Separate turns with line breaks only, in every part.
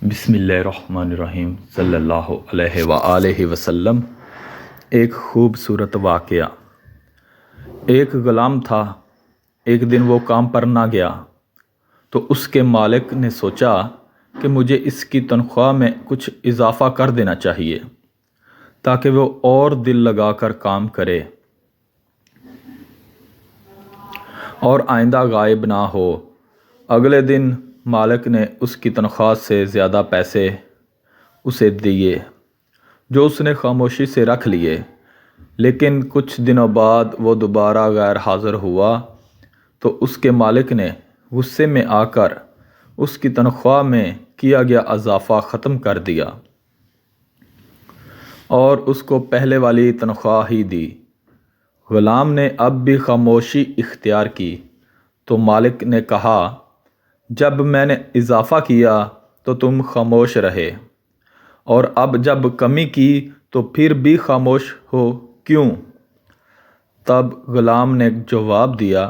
بسم اللہ الرحمن الرحیم صلی اللہ علیہ وآلہ وسلم۔ ایک خوبصورت واقعہ۔ ایک غلام تھا۔ ایک دن وہ کام پر نہ گیا تو اس کے مالک نے سوچا کہ مجھے اس کی تنخواہ میں کچھ اضافہ کر دینا چاہیے تاکہ وہ اور دل لگا کر کام کرے اور آئندہ غائب نہ ہو۔ اگلے دن مالک نے اس کی تنخواہ سے زیادہ پیسے اسے دیے جو اس نے خاموشی سے رکھ لیے، لیکن کچھ دنوں بعد وہ دوبارہ غیر حاضر ہوا تو اس کے مالک نے غصے میں آ کر اس کی تنخواہ میں کیا گیا اضافہ ختم کر دیا اور اس کو پہلے والی تنخواہ ہی دی۔ غلام نے اب بھی خاموشی اختیار کی تو مالک نے کہا، جب میں نے اضافہ کیا تو تم خاموش رہے، اور اب جب کمی کی تو پھر بھی خاموش ہو کیوں؟ تب غلام نے جواب دیا،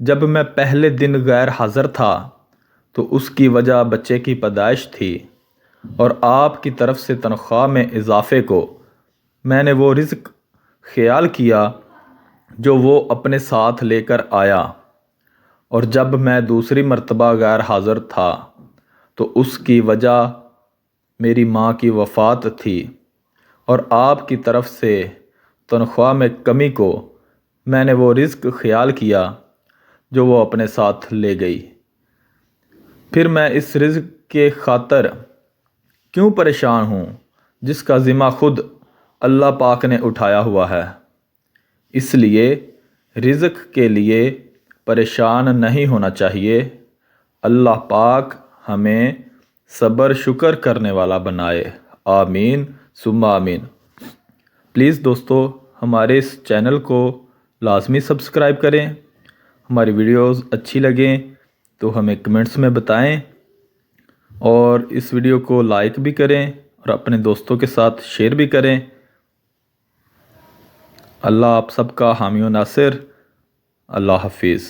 جب میں پہلے دن غیر حاضر تھا تو اس کی وجہ بچے کی پیدائش تھی، اور آپ کی طرف سے تنخواہ میں اضافے کو میں نے وہ رزق خیال کیا جو وہ اپنے ساتھ لے کر آیا، اور جب میں دوسری مرتبہ غیر حاضر تھا تو اس کی وجہ میری ماں کی وفات تھی، اور آپ کی طرف سے تنخواہ میں کمی کو میں نے وہ رزق خیال کیا جو وہ اپنے ساتھ لے گئی۔ پھر میں اس رزق کے خاطر کیوں پریشان ہوں جس کا ذمہ خود اللہ پاک نے اٹھایا ہوا ہے؟ اس لیے رزق کے لیے پریشان نہیں ہونا چاہیے۔ اللہ پاک ہمیں صبر شکر کرنے والا بنائے، آمین ثم آمین۔ پلیز دوستو، ہمارے اس چینل کو لازمی سبسکرائب کریں۔ ہماری ویڈیوز اچھی لگیں تو ہمیں کمنٹس میں بتائیں، اور اس ویڈیو کو لائک بھی کریں اور اپنے دوستوں کے ساتھ شیئر بھی کریں۔ اللہ آپ سب کا حامی و ناصر۔ اللہ حافظ۔